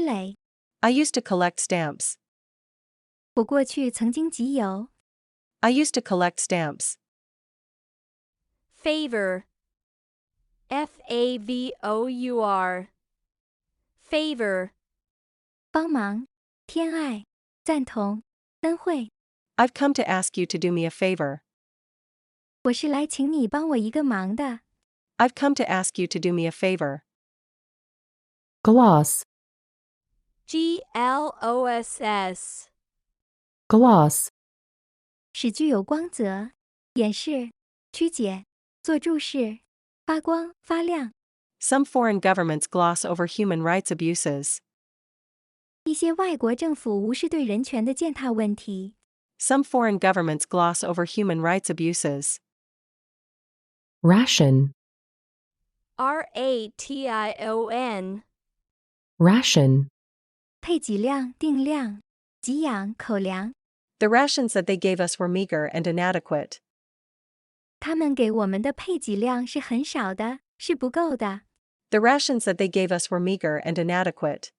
累。I used to collect stamps. 我过去曾经集邮。I used to collect stamps. Favor. F-A-V-O-U-R. Favor. 帮忙、偏爱、赞同、恩惠。I've come to ask you to do me a favor. 我是来请你帮我一个忙的。I've come to ask you to do me a favor. Gloss. G-L-O-S-S. Gloss. 使具有光泽、掩饰、曲解、做注释、发光、发亮。Some foreign governments gloss over human rights abuses. 一些外国政府无视对人权的践踏问题。Some foreign governments gloss over human rights abuses. Ration. R-A-T-I-O-N. Ration. 配给量、定量、给养、口粮。The rations that they gave us were meager and inadequate. 他们给我们的配给量是很少的，是不够的。The rations that they gave us were meager and inadequate.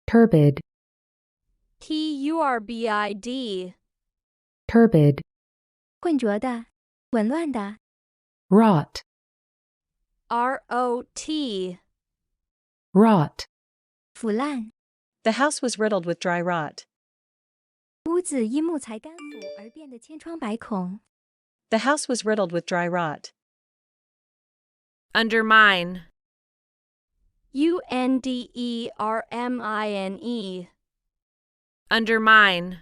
Turbid. T-U-R-B-I-D. Turbid. 混浊的、紊乱的。Rot. R-O-T. Rot. 腐烂。The house was riddled with dry rot. 屋子因木材干腐而变得千疮百孔。The house was riddled with dry rot. Undermine. U-N-D-E-R-M-I-N-E. Undermine.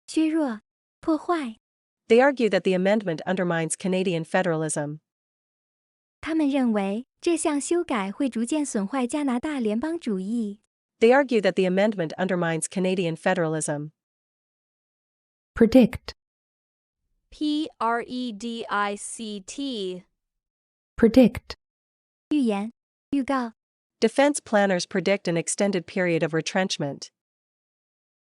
削弱、破坏。They argue that the amendment undermines Canadian federalism. 他们认为这项修改会逐渐损坏加拿大联邦主义。They argue that the amendment undermines Canadian federalism. Predict. P-R-E-D-I-C-T. Predict. 预言、预告。Defense planners predict an extended period of retrenchment.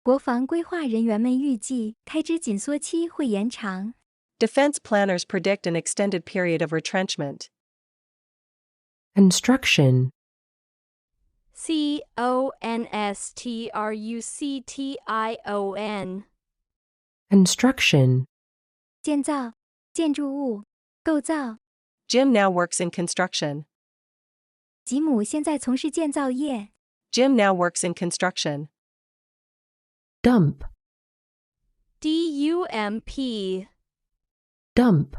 国防规划人员们预计开支紧缩期会延长。Defense planners predict an extended period of retrenchment. Construction. C-O-N-S-T-R-U-C-T-I-O-N. Construction. 建造、建筑物、构造。Jim now works in construction. 吉姆现在从事建造业。Jim now works in construction. Dump. D-U-M-P. Dump.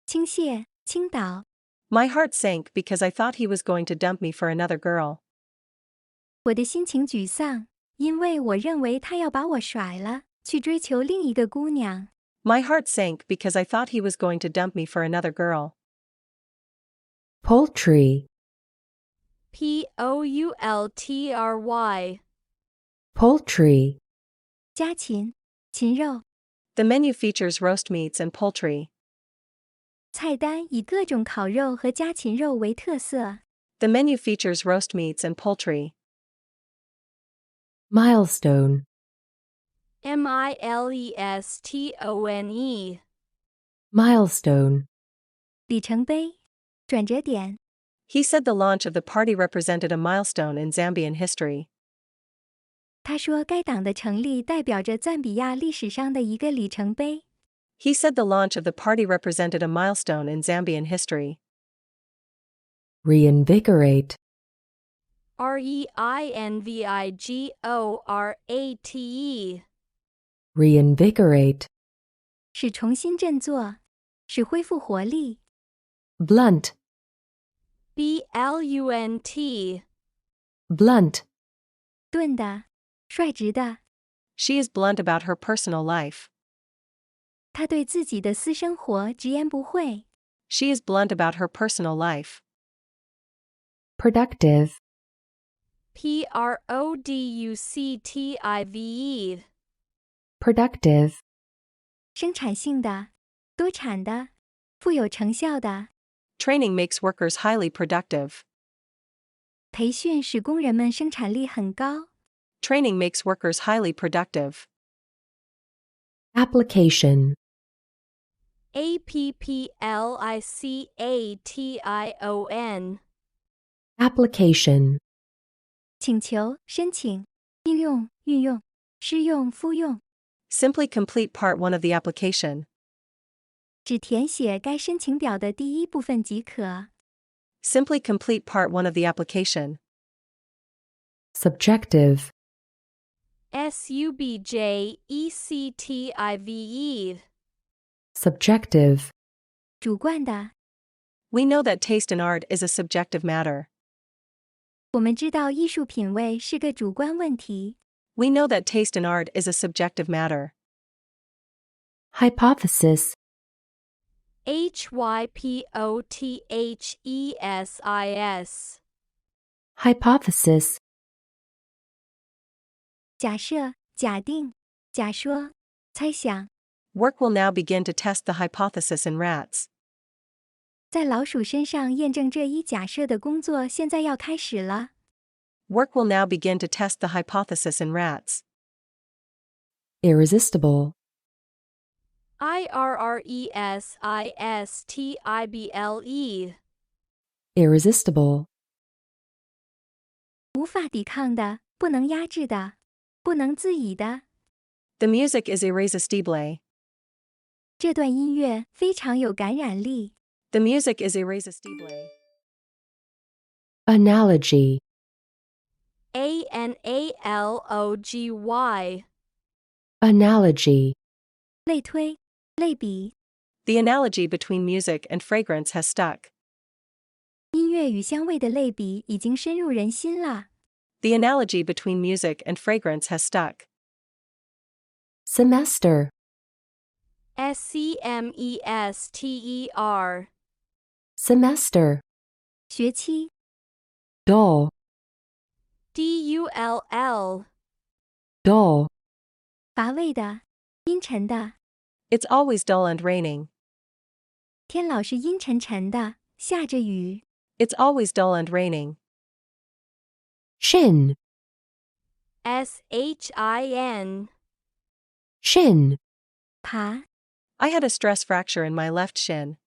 倾泻、倾倒。My heart sank because I thought he was going to dump me for another girl. 我的心情沮丧，因为我认为他要把我甩了，去追求另一个姑娘。My heart sank because I thought he was going to dump me for another girl. Poultry. P-O-U-L-T-R-Y. Poultry. 家禽、禽肉。The menu features roast meats and poultry. 菜单以各种烤肉和家禽肉为特色。The menu features roast meats and poultry. Milestone. M-I-L-E-S-T-O-N-E. Milestone. 里程碑、转折点。He said the launch of the party represented a milestone in Zambian history. 他说该党的成立代表着赞比亚历史上的一个里程碑。He said the launch of the party represented a milestone in Zambian history. Reinvigorate. R-E-I-N-V-I-G-O-R-A-T-E. Reinvigorate. 使重新振作，使恢复活力。Blunt. B-L-U-N-T. Blunt. 钝的，率直的。She is blunt about her personal life. 他对自己的私生活直言不讳。She is blunt about her personal life. Productive. P-R-O-D-U-C-T-I-V-E. Productive. 生产性的，多产的，富有成效的。Training makes workers highly productive. 培训使工人们生产力很高。Training makes workers highly productive. Application. A-P-P-L-I-C-A-T-I-O-N. Application. 请求、申请、应用、运用、施用、敷用。 Simply complete part 1 of the application. 只填写该申请表的第一部分即可。 Simply complete part 1 of the application. Subjective. subjective. Subjective. 主观的。 We know that taste in art is a subjective matter. 我们知道艺术品味是个主观问题。 We know that taste in art is a subjective matter. Hypothesis. hypothesis. Hypothesis. 假设、假定、假说、猜想。 Work will now begin to test the hypothesis in rats. 在老鼠身上验证这一假设的工作现在要开始了。 Work will now begin to test the hypothesis in rats. Irresistible. irresistible. Irresistible. 无法抵抗的，不能压制的，不能自已的。 The music is irresistible. 这段音乐非常有感染力。 The music is irresistible. Analogy. analogy. Analogy. 类推、类比。 The analogy between music and fragrance has stuck. 音乐与香味的类比已经深入人心了。 The analogy between music and fragrance has stuck. Semester. semester. Semester. 学期。 Dull. dull. Dull. 乏味的，阴沉的。 It's always dull and raining. 天老是阴沉沉的，下着雨。 It's always dull and raining. Shin. shin. Shin. 爬。 I had a stress fracture in my left shin.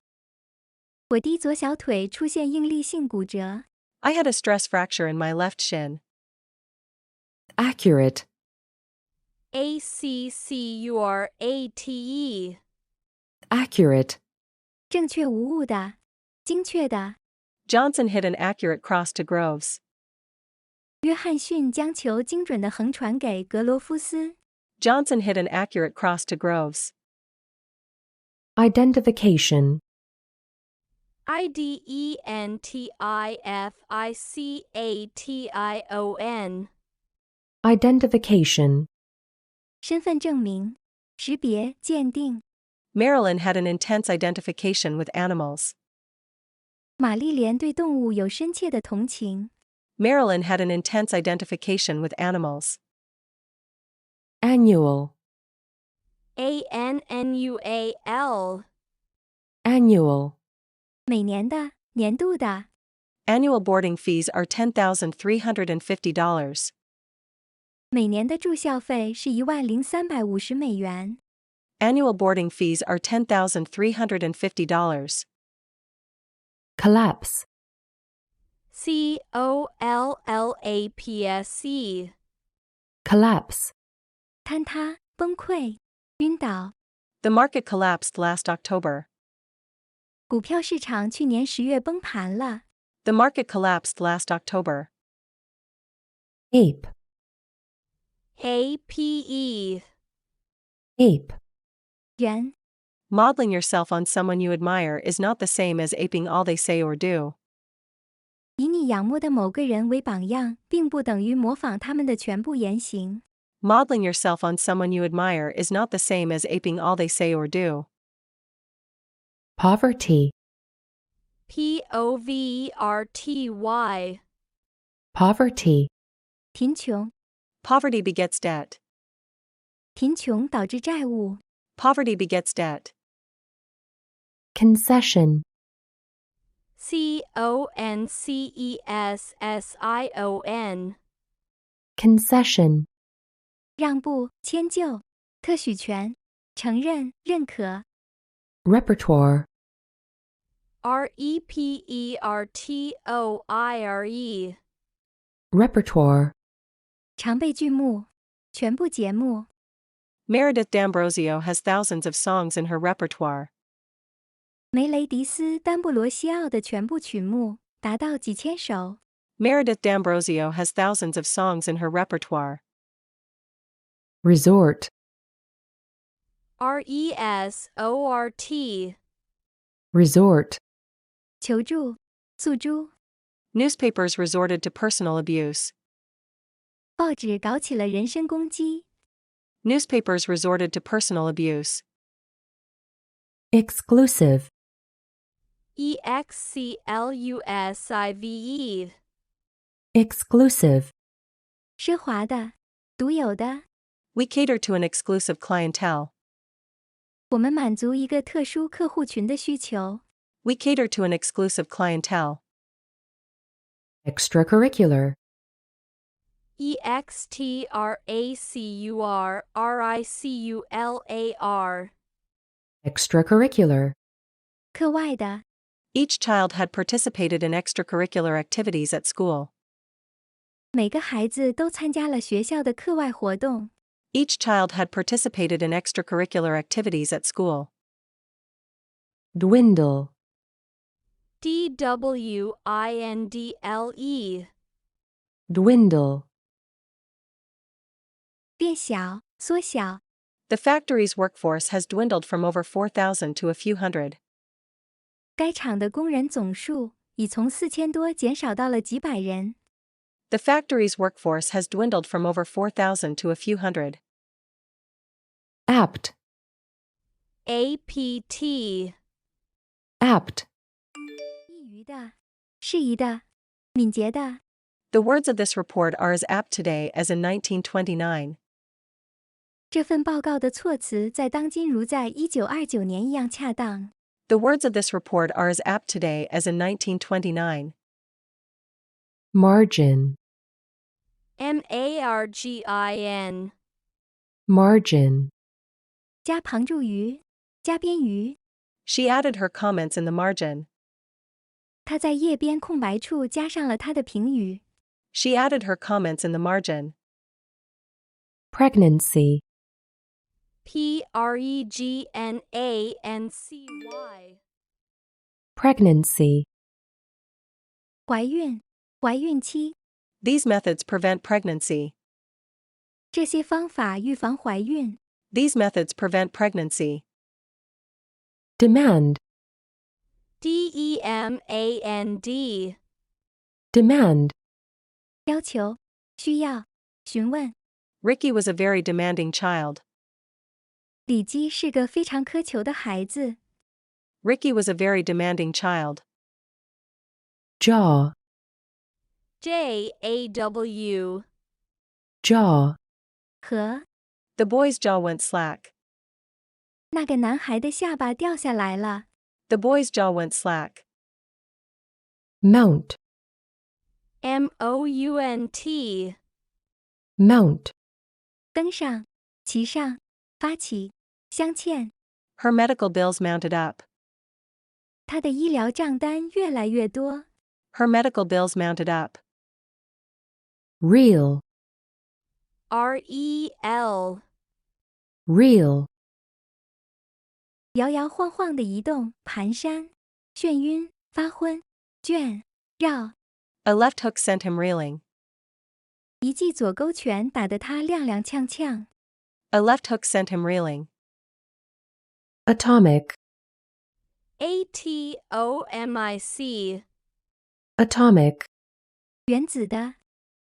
我的左小腿出现应力性骨折。 I had a stress fracture in my left shin. Accurate. accurate. Accurate. 正确无误的，精确的。 Johnson hit an accurate cross to Groves. 约翰逊将球精准地横传给格罗夫斯。 Johnson hit an accurate cross to Groves. Identification. identification. Identification. 身份证明、识别、鉴定。 Marilyn had an intense identification with animals. 玛丽莲对动物有深切的同情。 Marilyn had an intense identification with animals. Annual. annual. Annual. 每年的、年度的。 Annual boarding fees are $10,350. 每年的住校费是10350美元。 Annual boarding fees are $10,350. Collapse. collapse. Collapse. 坍塌、崩溃、晕倒。 The market collapsed last October. 股票市场去年10月崩盘了。 The market collapsed last October. Ape. ape. Ape. 圆。 Modeling yourself on someone you admire is not the same as aping all they say or do. 以你仰慕的某个人为榜样，并不等于模仿他们的全部言行。 Modeling yourself on someone you admire is not the same as aping all they say or do. Poverty. poverty. Poverty. 贫穷。 Poverty begets debt. 贫穷导致债务。 Poverty begets debt. Concession. concession. Concession. 让步、迁就、特许权、承认、认可。 Repertoire. repertoire. Repertoire. 常备剧目，全部节目。Meredith D'Ambrosio has thousands of songs in her repertoire. 梅雷迪斯·丹布罗西奥的全部曲目达到几千首。Meredith D'Ambrosio has thousands of songs in her repertoire. Resort. resort, Resort. 求助，诉诸。 Newspapers resorted to personal abuse. 报纸搞起了人身攻击。 Newspapers resorted to personal abuse. Exclusive. exclusive, Exclusive. 奢华的，独有的。 We cater to an exclusive clientele. 我们满足一个特殊客户群的需求。 We cater to an exclusive clientele. Extracurricular. extracurricular, Extracurricular. 课外的， Each child had participated in extracurricular activities at school. 每个孩子都参加了学校的课外活动。 Each child had participated in extracurricular activities at school. Dwindle. dwindle, Dwindle. 变小，缩小。 The factory's workforce has dwindled from over 4,000 to a few hundred. 该厂的工人总数已从4000多减少到了几百人。 The factory's workforce has dwindled from over 4,000 to a few hundred. Apt. apt, Apt. 易于的，适宜的，敏捷的。 The words of this report are as apt today as in 1929. 这份报告的措辞在当今如在1929年一样恰当。 The words of this report are as apt today as in 1929. Margin. margin, Margin. 加旁注语，加边语。 She added her comments in the margin. 她在页边空白处加上了她的评语。 She added her comments in the margin. Pregnancy. pregnancy, Pregnancy. 怀孕，怀孕期。 These methods prevent pregnancy. 这些方法预防怀孕。 These methods prevent pregnancy. Demand. demand, Demand. 要求，需要，询问。 Ricky was a very demanding child. 李基是个非常苛求的孩子。 Ricky was a very demanding child. Jaw. jaw, Jaw. 和 The boy's jaw went slack. 那个男孩的下巴掉下来了。 The boy's jaw went slack. Mount. mount, Mount. 登上，骑上，发起，镶嵌。 Her medical bills mounted up. 他的医疗账单越来越多。 Her medical bills mounted up. Reel. rel, Reel. 摇摇晃晃的移动，蹒跚，眩晕，发昏，卷，绕。 A left hook sent him reeling. 一记左勾拳打得他踉踉跄跄。 A left hook sent him reeling. Atomic. atomic, Atomic. 原子的，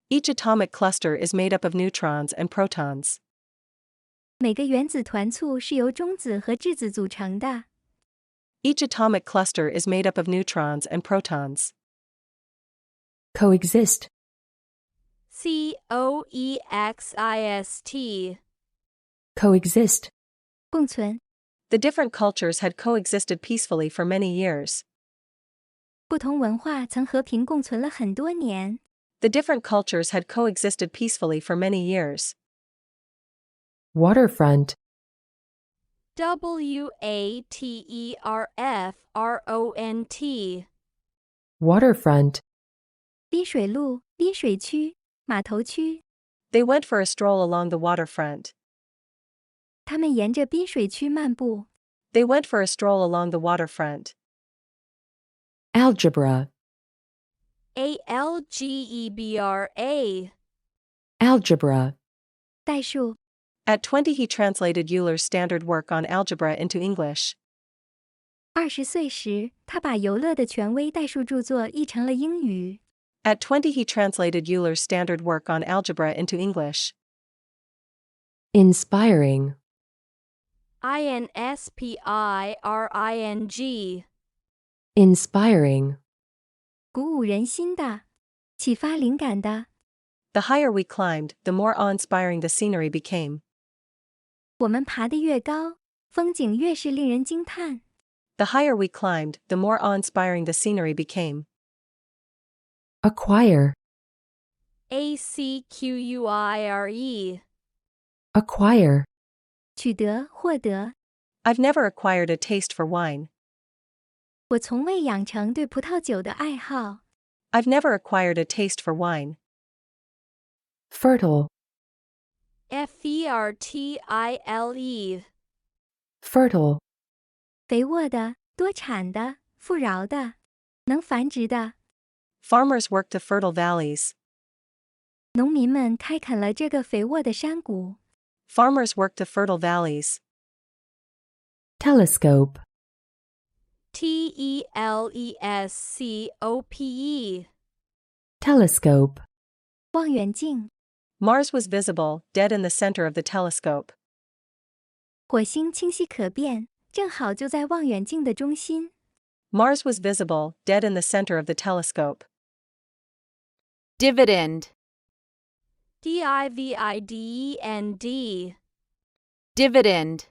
Each atomic cluster is made up of neutrons and protons. 每个原子团簇是由中子和质子组成的。 Each atomic cluster is made up of neutrons and protons. Coexist. coexist, Coexist. 共存， The different cultures had coexisted peacefully for many years. 不同文化曾和平共存了很多年。 The different cultures had coexisted peacefully for many years. Waterfront. waterfront, Waterfront. 滨水路、滨水区、码头区。 They went for a stroll along the waterfront. 他们沿着滨水区漫步。 They went for a stroll along the waterfront. Algebra. Algebra. Algebra. 代数。 At 20 he translated Euler's standard work on algebra into English. 20岁时，他把尤勒的权威代数著作译成了英语。 At 20 he translated Euler's standard work on algebra into English. Inspiring. Inspiring. Inspiring. 鼓舞人心的，启发灵感的。 The higher we climbed, the more awe-inspiring the scenery became. 我们爬得越高，风景越是令人惊叹。 The higher we climbed, the more awe-inspiring the scenery became. Acquire. Acquire. Acquire. 取得、获得。 I've never acquired a taste for wine. 我从未养成对葡萄酒的爱好。 I've never acquired a taste for wine. Fertile. Fertile. Fertile. 肥沃的、多产的、富饶的、能繁殖的。 Farmers worked the fertile valleys. 农民们开垦了这个肥沃的山谷。 Farmers worked the fertile valleys. Telescope. Telescope. Telescope. 望远镜。 Mars was visible, dead in the center of the telescope. 火星清晰可辨，正好就在望远镜的中心。 Mars was visible, dead in the center of the telescope. Dividend. Dividend. Dividend.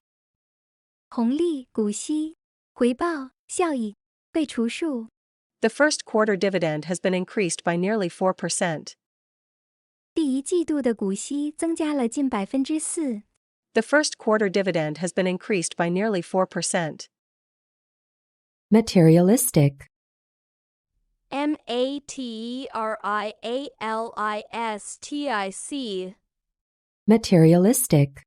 红利、股息、回报、效益、被除数。 The first quarter dividend has been increased by nearly 4%. 第一季度的股息增加了近4%。 The first quarter dividend has been increased by nearly 4%. Materialistic. Materialistic. Materialistic.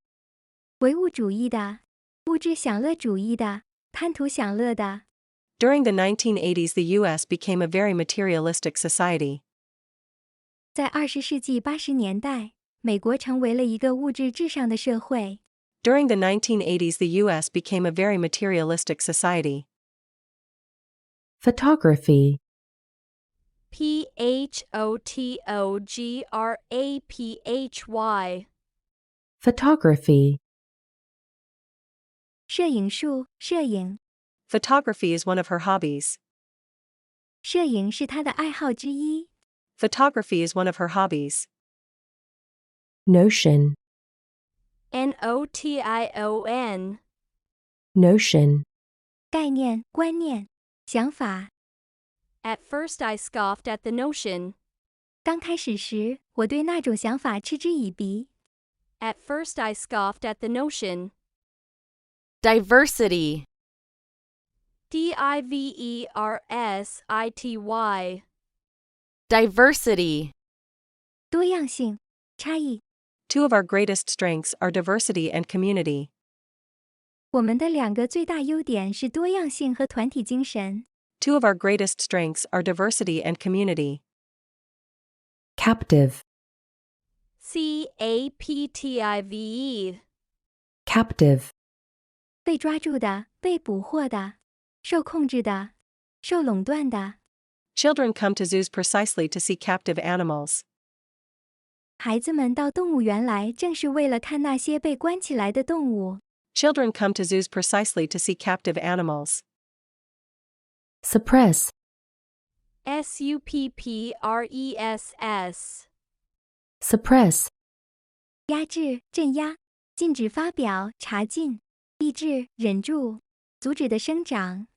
唯物主义的、物质享乐主义的、贪图享乐的。 During the 1980s, the U.S. became a very materialistic society. 在20世纪80年代，美国成为了一个物质至上的社会。 During the 1980s, the U.S. became a very materialistic society. Photography. Photography. Photography. 摄影术、摄影。 Photography is one of her hobbies. 摄影是她的爱好之一。 Photography is one of her hobbies. Notion. Notion. Notion. 概念、观念、想法。 At first I scoffed at the notion. 刚开始时，我对那种想法嗤之以鼻。 At first I scoffed at the notion. Diversity. Diversity. Diversity. 多样性、差异。 Two of our greatest strengths are diversity and community. 我们的两个最大优点是多样性和团体精神。 Two of our greatest strengths are diversity and community. Captive. Captive. Captive. 被抓住的、被捕获的、受控制的、受垄断的。 Children come to zoos precisely to see captive animals. 孩子们到动物园来，正是为了看那些被关起来的动物。 Children come to zoos precisely to see captive animals. Suppress. Suppress. Suppress. 压制、镇压、禁止发表、查禁、抑制、忍住、阻止的生长。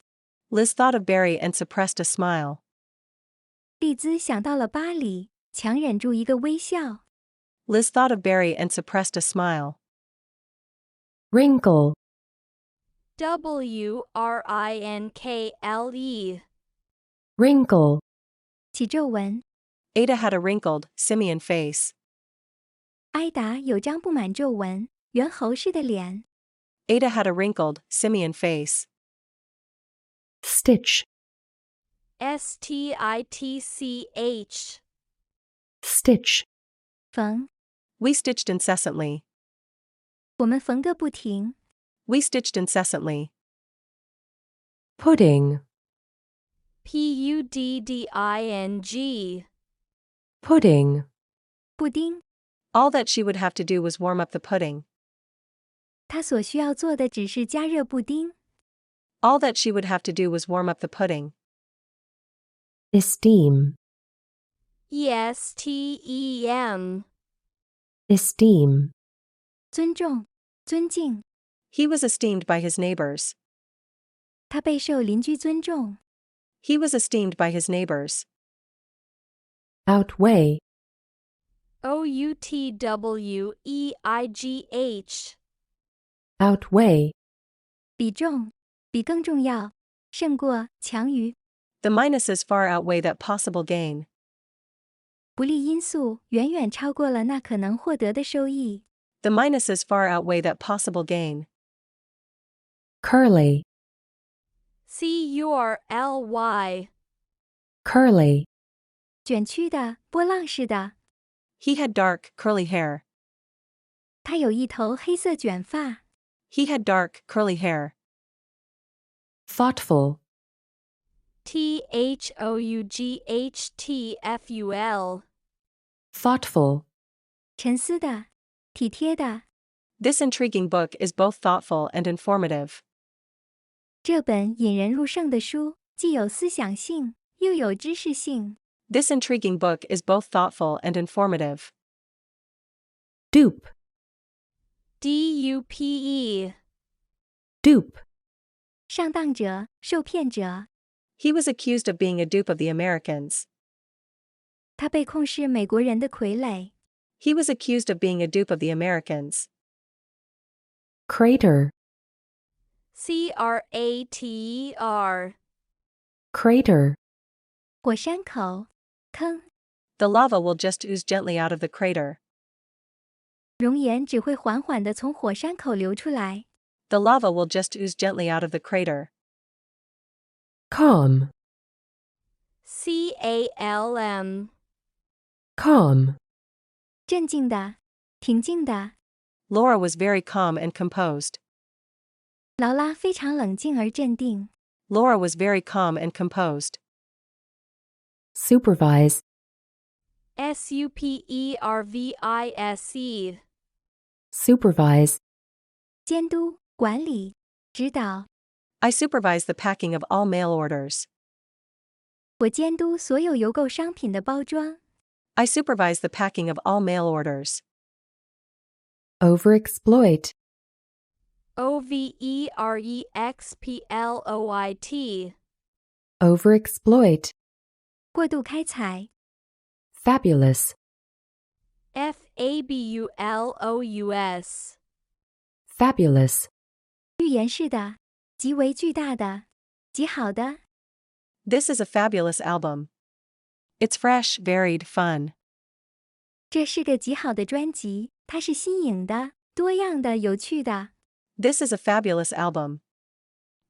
Liz thought of Barry and suppressed a smile. 丽兹想到了巴里，强忍住一个微笑。 Liz thought of Barry and suppressed a smile. Wrinkle. Wrinkle. Wrinkle. 起皱纹。Ada had a wrinkled, simian face. 艾达有张布满皱纹、猿猴似的脸。 Ada had a wrinkled, simian face. Stitch. stitch, Stitch. 缝， We stitched incessantly. 我们缝个不停。 We stitched incessantly. Pudding. pudding, Pudding. 布丁， All that she would have to do was warm up the pudding. 她所需要做的只是加热布丁。 All that she would have to do was warm up the pudding. Esteem. estem, Esteem. 尊重，尊敬， He was esteemed by his neighbors. 他备受邻居尊重。 He was esteemed by his neighbors. Outweigh. outweigh, Outweigh. 比重，比更重要，胜过，强于。 The minuses far outweigh that possible gain. 不利因素远远超过了那可能获得的收益。 The minuses far outweigh that possible gain. Curly. curly, Curly. 卷曲的，波浪式的。 He had dark, curly hair. 他有一头黑色卷发。 He had dark, curly hair. Thoughtful. thoughtful, Thoughtful. 沉思的，体贴的。 This intriguing book is both thoughtful and informative. 这本引人入胜的书，既有思想性，又有知识性。 This intriguing book is both thoughtful and informative. Dupe. dupe, Dupe. 上当者，受骗者。 He was accused of being a dupe of the Americans. 他被控是美国人的傀儡。 He was accused of being a dupe of the Americans. Crater. crater, Crater. 火山口，坑， The lava will just ooze gently out of the crater. 熔岩只会缓缓地从火山口流出来。 The lava will just ooze gently out of the crater. Calm. calm, Calm. 镇静的，平静的。 Laura was very calm and composed. 劳拉非常冷静而镇定。 Laura was very calm and composed. Supervise. supervise, Supervise. 监督、管理、指导。 I supervise the packing of all mail orders. 我监督所有邮购商品的包装。 I supervise the packing of all mail orders. Overexploit. overexploit, Overexploit. 过度开采。 Fabulous. fabulous, Fabulous. 预言式的，极为巨大的，极好的。 This is a fabulous album. It's fresh, varied, fun. 这是个极好的专辑，它是新颖的、多样的、有趣的。 This is a fabulous album.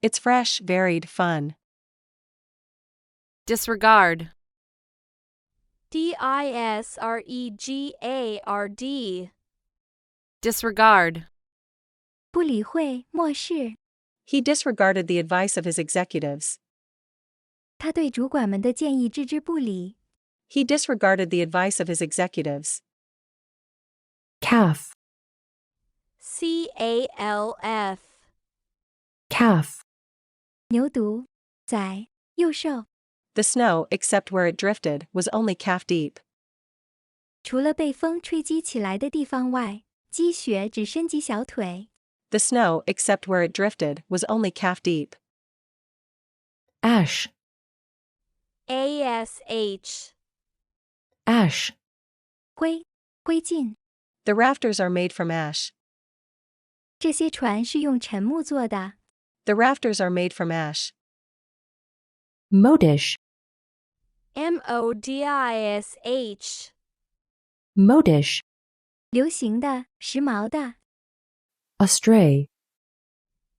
It's fresh, varied, fun. disregard, disregard, disregard, 不理会，漠视。 He disregarded the advice of his executives. 他对主管们的建议置之不理。 He disregarded the advice of his executives. Calf. calf, Calf. 牛犊、崽、幼兽， The snow, except where it drifted, was only calf deep. 除了被风吹击起来的地方外，积雪只深及小腿。 The snow, except where it drifted, was only calf deep. Ash. ash, Ash. 灰、灰烬。 The rafters are made from ash. 这些船是用沉木做的。 The rafters are made from ash. Modish. modish, modish, 流行的、时髦的。 astray,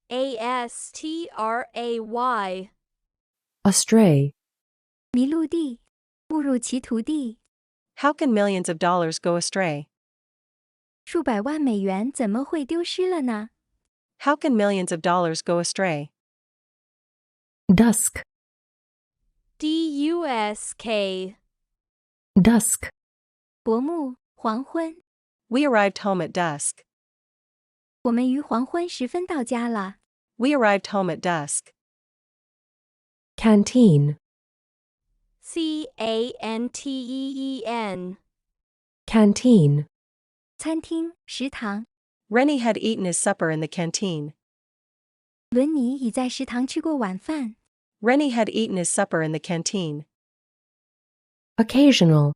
astray, astray, 迷路地，误入歧途地。 How can millions of dollars go astray? 数百万美元怎么会丢失了呢？ How can millions of dollars go astray? dusk, dusk, dusk, 薄暮、黄昏。 We arrived home at dusk. 我们于黄昏时分到家了。 We arrived home at dusk. canteen, canteen, canteen, 餐厅、食堂。 Rennie had eaten his supper in the canteen. 伦尼已在食堂吃过晚饭。 Rennie had eaten his supper in the canteen. occasional,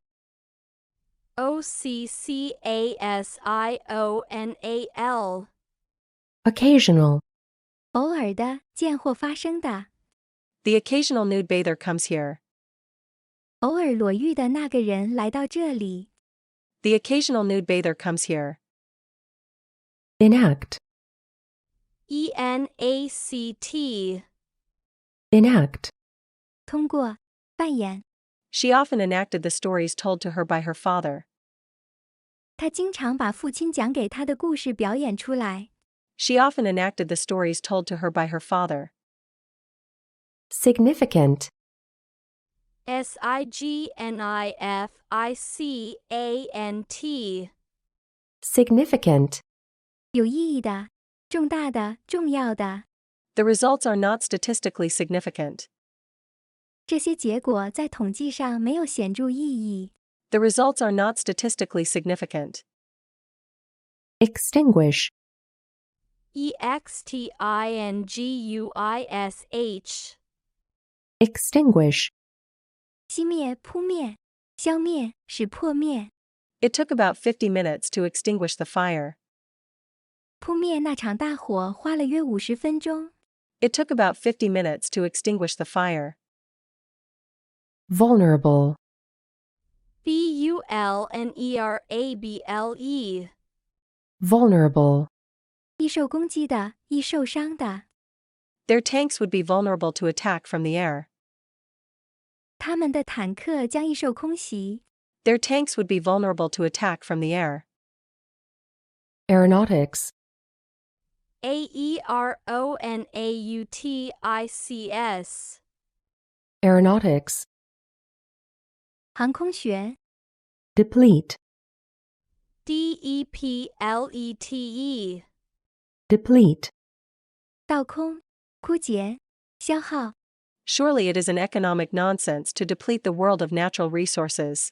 occasional, occasional, 偶尔的，见或发生的。 The occasional nude bather comes here. 偶尔裸浴的那个人来到这里。 The occasional nude bather comes here. enact, enact, enact, 通过，扮演。 She often enacted the stories told to her by her father. 他经常把父亲讲给他的故事表演出来。 She often enacted the stories told to her by her father. significant, significant, significant, 有意义的，重大的，重要的。 The results are not statistically significant. 这些结果在统计上没有显著意义。 The results are not statistically significant. extinguish, extinguish, extinguish, 熄灭、扑灭、消灭、使破灭。 It took about 50 minutes to extinguish the fire. 扑灭那场大火花了约50分钟。 It took about 50 minutes to extinguish the fire. vulnerable, vulnerable, vulnerable, 易受攻击的，易受伤的。 Their tanks would be vulnerable to attack from the air. 他们的坦克将易受空袭。 Their tanks would be vulnerable to attack from the air. aeronautics, aeronautics, aeronautics, 航空学。 deplete, deplete, deplete, 倒空、枯竭、消耗。 Surely it is an economic nonsense to deplete the world of natural resources.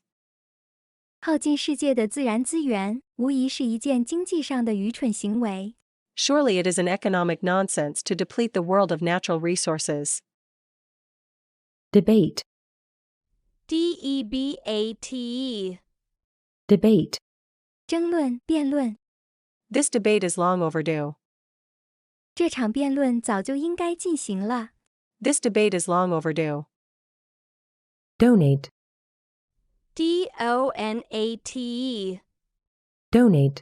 耗尽世界的自然资源，无疑是一件经济上的愚蠢行为。 Surely it is an economic nonsense to deplete the world of natural resources. debate, debate, debate, 争论、辩论。 This debate is long overdue. 这场辩论早就应该进行了。 This debate is long overdue. donate, donate, donate,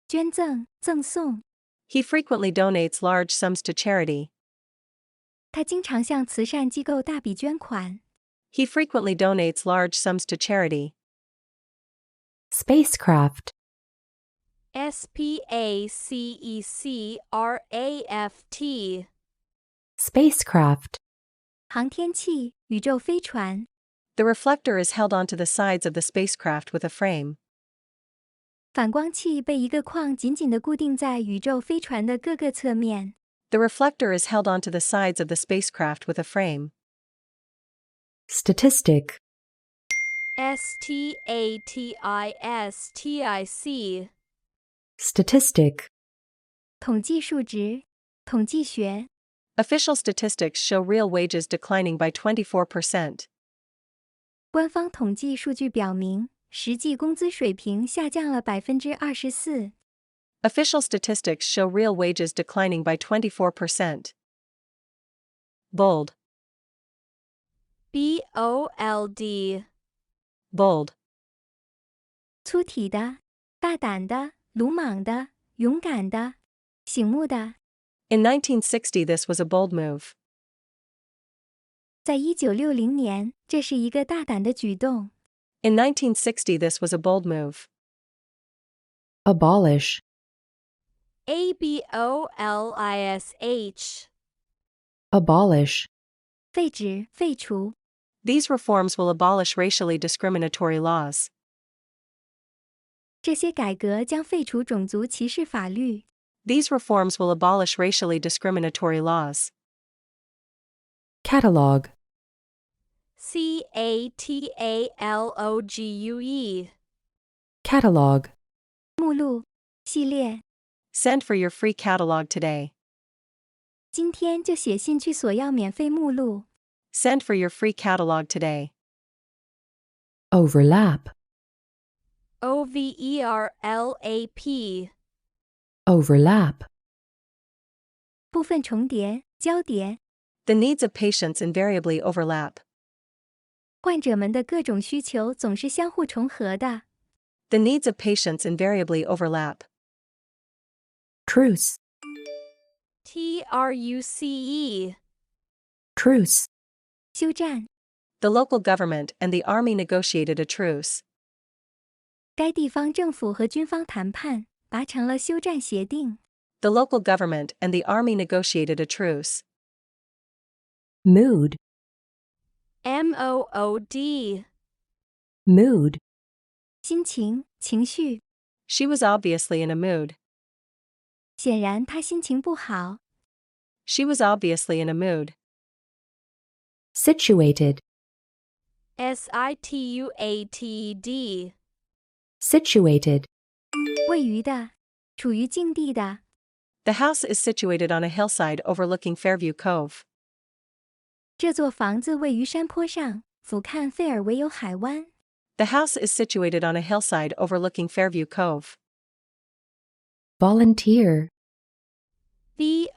捐赠、赠送。 He frequently donates large sums to charity. 他经常向慈善机构大笔捐款。 He frequently donates large sums to charity. spacecraft, spacecraft, spacecraft, 航天器、宇宙飞船。 The reflector is held onto the sides of the spacecraft with a frame. 反光器被一个框紧紧地固定在宇宙飞船的各个侧面。 The reflector is held onto the sides of the spacecraft with a frame. statistic, statistic, statistic, 统计数值、统计学。 Official statistics show real wages declining by 24%. 官方统计数据表明，实际工资水平下降了24%。 Official statistics show real wages declining by 24%. Bold, bold, Bold. 粗体的、大胆的、鲁莽的、勇敢的、醒目的。In 1960, this was a bold move. 在1960年，这是一个大胆的举动。In 1960, this was a bold move. Abolish. abolish, Abolish. 废止、废除。 These reforms will abolish racially discriminatory laws. 这些改革将废除种族歧视法律。 These reforms will abolish racially discriminatory laws. Catalog. catalogue, Catalog. 目录、系列。 Send for your free catalog today. 今天就写信去索要免费目录。 Send for your free catalog today. Overlap. overlap, Overlap. 部分重叠、交叠。 The needs of patients invariably overlap. 患者们的各种需求总是相互重合的。 The needs of patients invariably overlap. Truce. truce, Truce. 休战。 The local government and the army negotiated a truce. 该地方政府和军方谈判，达成了休战协定。 The local government and the army negotiated a truce. Mood. mood, Mood. 心情、情绪。 She was obviously in a mood. 显然他心情不好。 She was obviously in a mood. Situated. situated, Situated. 位于的，处于境地的。 The house is situated on a hillside overlooking Fairview Cove. 这座房子位于山坡上，俯瞰费尔维尤海湾。 The house is situated on a hillside overlooking Fairview Cove. Volunteer. volunteer,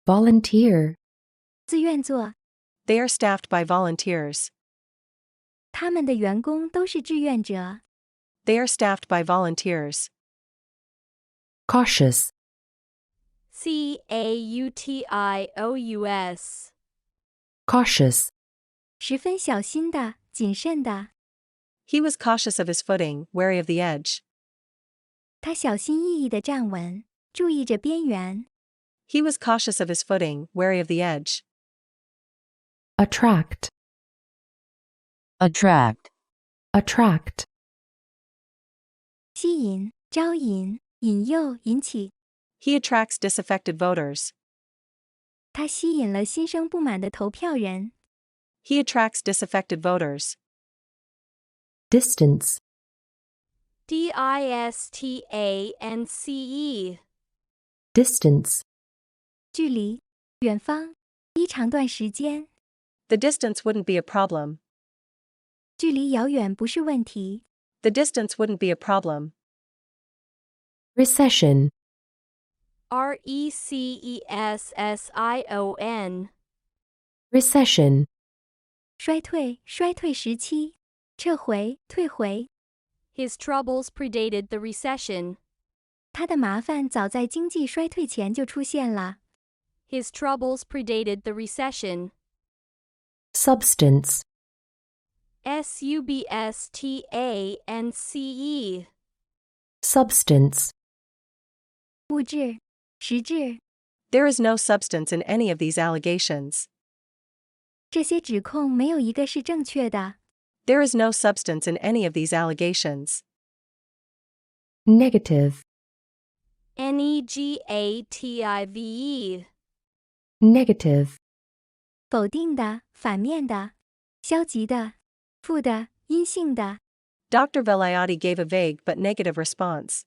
Volunteer. 自愿做， They are staffed by volunteers. 他们的员工都是志愿者。 They are staffed by volunteers. Cautious. cautious, Cautious. 十分小心的、谨慎的。 He was cautious of his footing, wary of the edge. 他小心翼翼地站稳，注意着边缘。 He was cautious of his footing, wary of the edge. Attract. Attract. Attract. 吸引、招引、引诱、引起。 He attracts disaffected voters. 他吸引了心生不满的投票人。 He attracts disaffected voters. Distance. distance, Distance. 距离、远方、一长段时间。 The distance wouldn't be a problem. 距离遥远不是问题。 The distance wouldn't be a problem. Recession. recession, Recession. 衰退、衰退时期。撤回、退回。 His troubles predated the recession. 他的麻烦早在经济衰退前就出现了。 His troubles predated the recession. Substance. substance, Substance. 物质、实质。 There is no substance in any of these allegations. 这些指控没有一个是正确的。 There is no substance in any of these allegations. Negative. negative, Negative. 否定的、反面的、消极的、负的、阴性的。 Dr. Velayati gave a vague but negative response.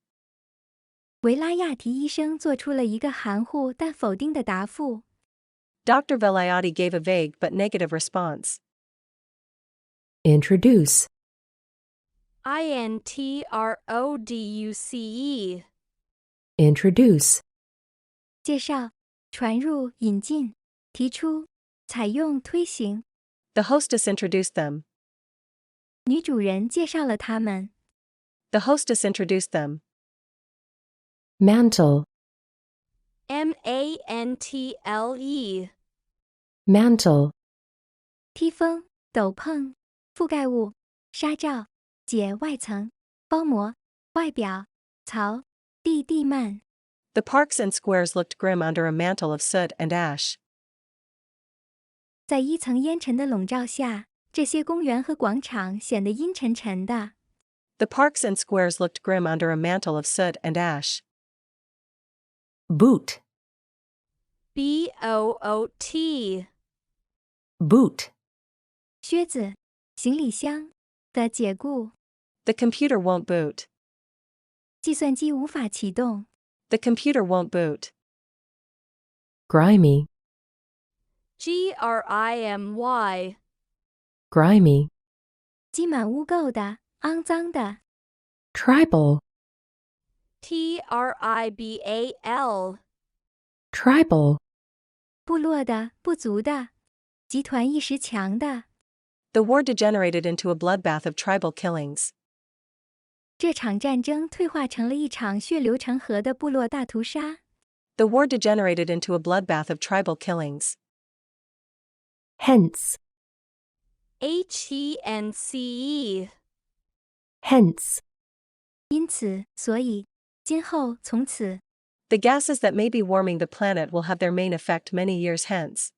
维拉亚提医生做出了一个含糊但否定的答复。 Dr. Velayati gave a vague but negative response. Introduce. introduce, Introduce. 介绍、传入、引进。提出，采用，推行。The hostess introduced them. 女主人介绍了他们。The hostess introduced them. Mantle. mantle. Mantle. 披风、斗篷、覆盖物、纱罩、解外层、包膜、外表、槽、地幔。The parks and squares looked grim under a mantle of soot and ash. 在一层烟尘的笼罩下，这些公园和广场显得阴沉沉的。The parks and squares looked grim under a mantle of soot and ash. Boot. boot. Boot. 靴子、行李箱的解雇。The computer won't boot. 计算机无法启动。The computer won't boot. Grimy. grimy. Grimy. 积满污垢的、肮脏的。Tribal. tribal. Tribal. 部落的、部族的。集团一时强的。The war degenerated into a bloodbath of tribal killings. 这场战争退化成了一场血流成河的部落大屠杀。The war degenerated into a bloodbath of tribal killings. Hence. hence. Hence. 因此，所以，今后，从此。The gases that may be warming the planet will have their main effect many years hence.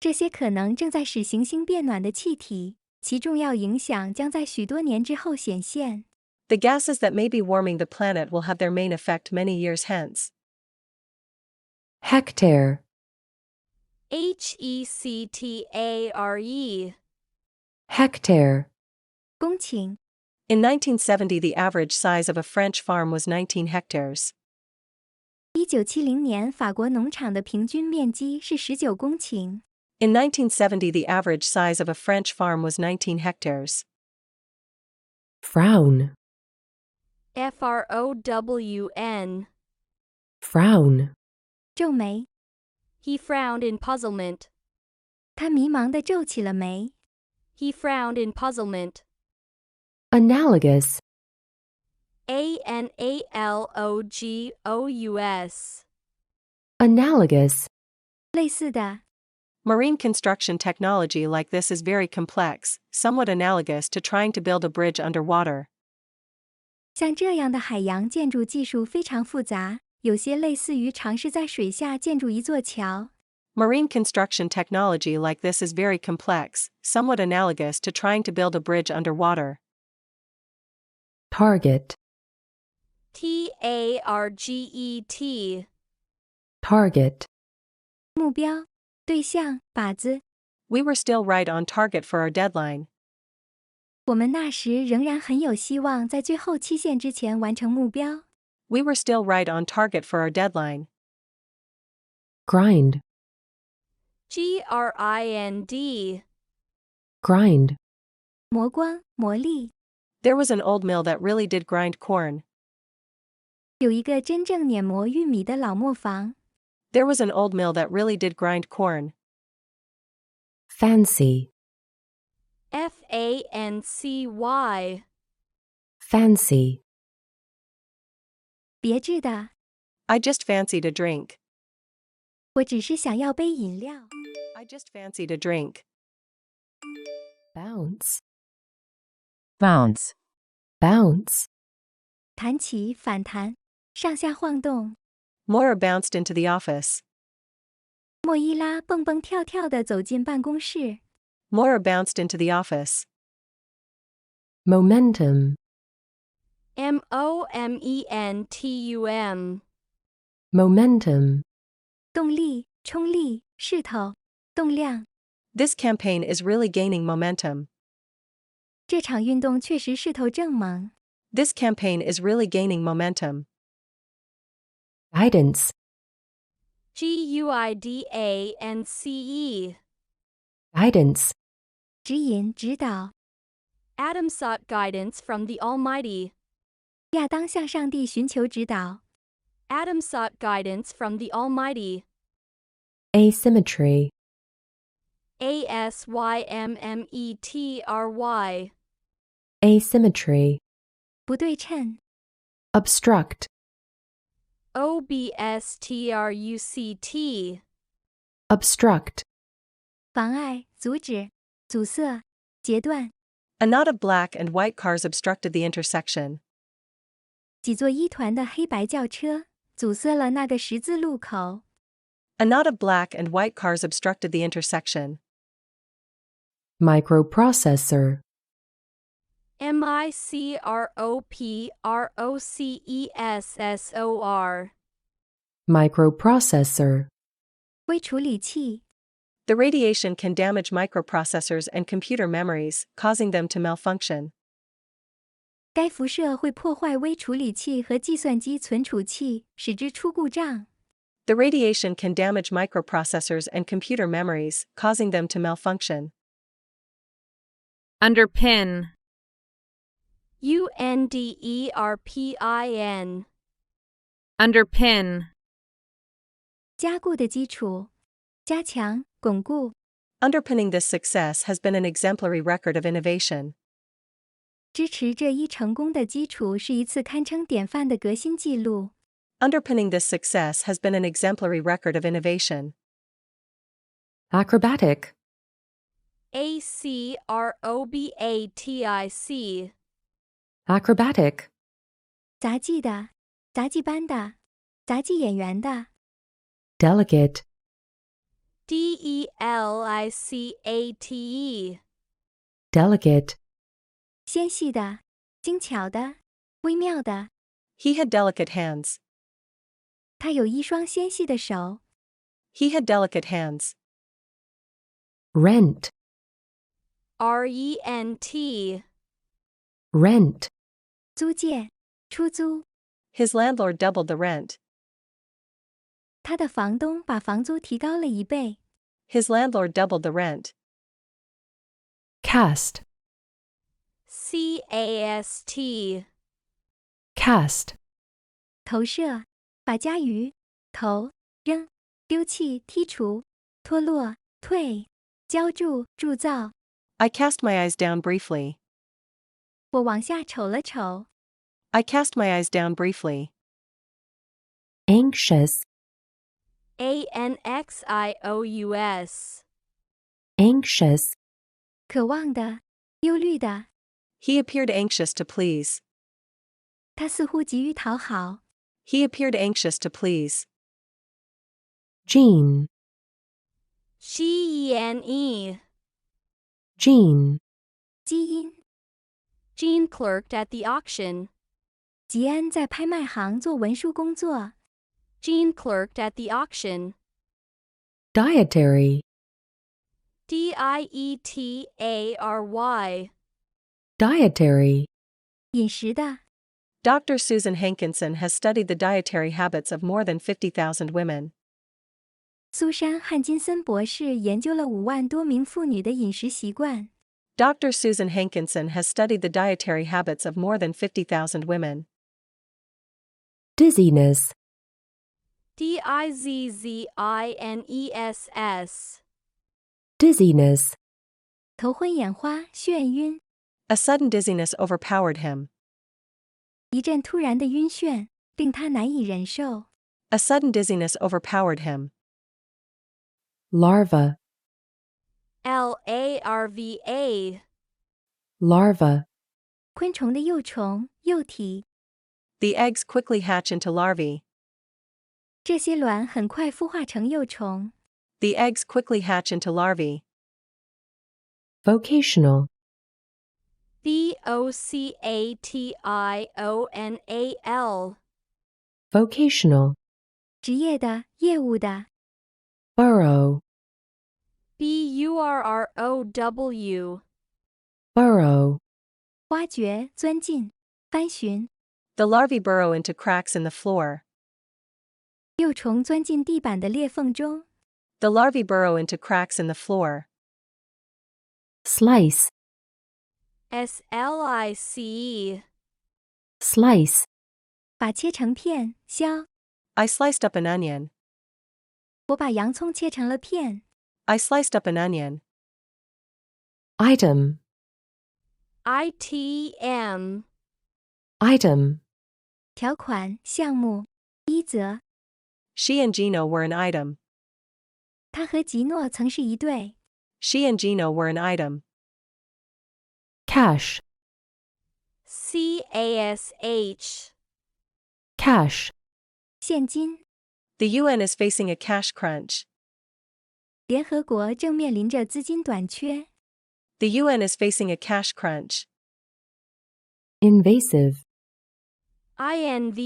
这些可能正在使行星变暖的气体，其重要影响将在许多年之后显现。The gases that may be warming the planet will have their main effect many years hence. Hectare. hectare. Hectare. 公顷。In 1970, the average size of a French farm was 19 hectares. 1970年，法国农场的平均面积是19公顷。In 1970, the average size of a French farm was 19 hectares. Frown. frown. Frown. 皱眉。 He frowned in puzzlement. 他迷茫地皱起了眉。 He frowned in puzzlement. Analogous. analogous. Analogous. 类似的。 Marine construction technology like this is very complex, somewhat analogous to trying to build a bridge underwater. 像这样的海洋建筑技术非常复杂，有些类似于尝试在水下建筑一座桥。 Marine construction technology like this is very complex, somewhat analogous to trying to build a bridge underwater. Target. target. Target. 目标、对象、靶子。 We were still right on target for our deadline. 我们那时仍然很有希望在最后期限之前完成目标。 We were still right on target for our deadline. Grind. grind. Grind. 磨光、磨砺。 There was an old mill that really did grind corn. 有一个真正碾磨玉米的老磨坊。 There was an old mill that really did grind corn. Fancy. fancy. Fancy. 别致的。 I just fancied a drink. 我只是想要杯饮料。 I just fancied a drink. Bounce. Bounce. Bounce. 弹起，反弹，上下晃动。 Moira bounced into the office. 莫伊拉蹦蹦跳跳地走进办公室。 Moira bounced into the office. Momentum. momentum. Momentum. 动力、冲力、势头、动量。 This campaign is really gaining momentum. 这场运动确实势头正猛。 This campaign is really gaining momentum. Guidance. guidance. Guidance. 指引、指导。 Adam sought guidance from the Almighty. 亚当向上帝寻求指导。 Adam sought guidance from the Almighty. asymmetry, asymmetry, asymmetry, 不对称， obstruct, obstruct, obstruct, 妨碍、阻止、阻塞、截断。 A knot of black and white cars obstructed the intersection. 几座一团的黑白轿车阻塞了那个十字路口。 A knot of black and white cars obstructed the intersection. microprocessor, microprocessor, microprocessor, 微处理器， The radiation can damage microprocessors and computer memories, causing them to malfunction. 该辐射会破坏微处理器和计算机存储器，使之出故障。 The radiation can damage microprocessors and computer memories, causing them to malfunction. underpin, underpin, underpin, 加固的基础，加强、巩固。 Underpinning this success has been an exemplary record of innovation. 支持这一成功的基础是一次堪称典范的革新纪录。 Underpinning this success has been an exemplary record of innovation. acrobatic, acrobatic, acrobatic, 杂技的、杂技班的、杂技演员的。 delicate, delicate, delicate, 纤细的、精巧的、微妙的。 He had delicate hands. 他有一双纤细的手。 He had delicate hands. rent, rent, rent, 租借、出租。 His landlord doubled the rent. 他的房东把房租提高了1倍。 His landlord doubled the rent. cast, cast, cast, 投射，把加于投、扔、丢弃、剔除、脱落、退、浇筑、铸造。 I cast my eyes down briefly. 我往下瞅了瞅。 I cast my eyes down briefly. anxious, anxious, anxious, 渴望的、忧虑的。 He appeared anxious to please. 他似乎急于讨好。 He appeared anxious to please. gene, gene, gene, 基因。 Jean clerked at the auction. 吉安在拍卖行做文书工作。 Jean clerked at the auction. dietary, dietary, dietary, 饮食的。 Dr. Susan Hankinson has studied the dietary habits of more than 50,000 women. 苏珊·汉金森博士研究了5万多名妇女的饮食习惯。 Dr. Susan Hankinson has studied the dietary habits of more than 50,000 women. dizziness, dizziness, dizziness, 头昏眼花、眩晕。 A sudden dizziness overpowered him. 一阵突然的晕眩，令他难以忍受。 A sudden dizziness overpowered him. larva, larva, larva, 昆虫的幼虫、幼体。 The eggs quickly hatch into larvae. 这些卵很快孵化成幼虫。 The eggs quickly hatch into larvae. vocational, vocational, vocational, 职业的、业务的。 burrow, burrow, burrow, 挖掘、钻进、翻寻。 The larvae burrow into cracks in the floor. 幼虫钻进地板的裂缝中。 The larvae burrow into cracks in the floor. slice, slice, slice, 把切成片、削。 I sliced up an onion. 我把洋葱切成了片。I sliced up an onion. Item. ITM. Item. 条款、项目、一则。 She and Gino were an item. 他和吉诺曾是一对。 She and Gino were an item. Cash. CASH. Cash. 现金。 The UN is facing a cash crunch. 联合国正面临着资金短缺。 The UN is facing a cash crunch. Invasive. INVASIVE.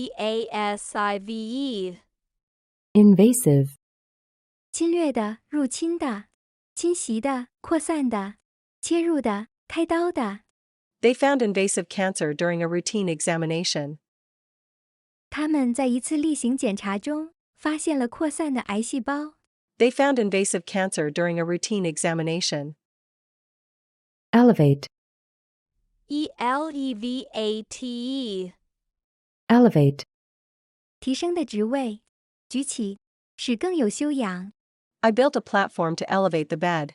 Invasive. 侵略的、入侵的、侵袭的、扩散的、切入的、开刀的。 They found invasive cancer during a routine examination. 他们在一次例行检查中发现了扩散的癌细胞。 They found invasive cancer during a routine examination. Elevate. ELEVATE. Elevate. 提升的职位，举起，使更有修养。 I built a platform to elevate the bed.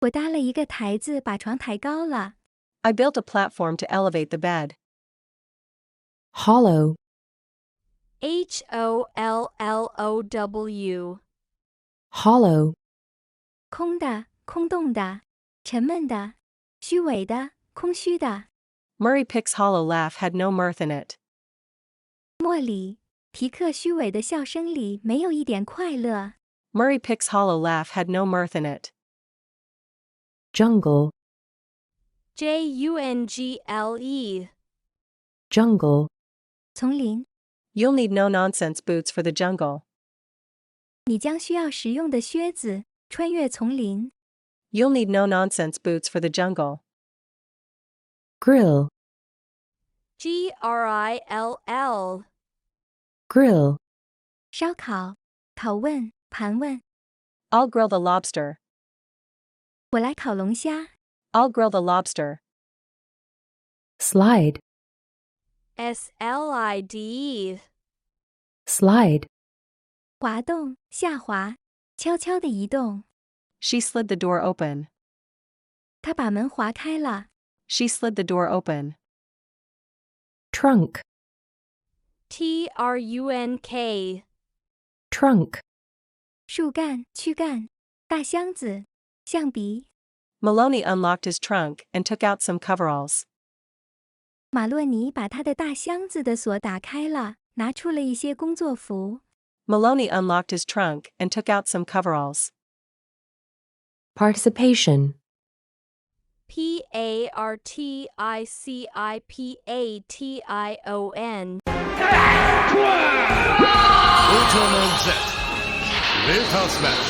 我搭了一个台子，把床抬高了。 I built a platform to elevate the bed. Hollow. HOLLOW. Hollow. 空的、空洞的、沉闷的、虚伪的、空虚的。 Murray Pick's hollow laugh had no mirth in it. 莫里，皮克虚伪的笑声里没有一点快乐。 Murray Pick's hollow laugh had no mirth in it. Jungle. JUNGLE. Jungle. 丛林， You'll need no-nonsense boots for the jungle. 你将需要实用的靴子，穿越丛林。 You'll need no-nonsense boots for the jungle. Grill. GRILL. Grill. 烧烤、拷问、盘问。 I'll grill the lobster. 我来烤龙虾。 I'll grill the lobster. Slide. SLIDE. Slide. 滑动、下滑、悄悄地移动。 She slid the door open. 他把门划开了。 She slid the door open. Trunk. TRUNK. Trunk. 树干、躯干、大箱子、象鼻。 Maloney unlocked his trunk and took out some coveralls. 马洛尼把他的大箱子的锁打开了，拿出了一些工作服。 Maloney unlocked his trunk and took out some coveralls. Participation. PARTICIPATION. Ultraman Z. Great House Match.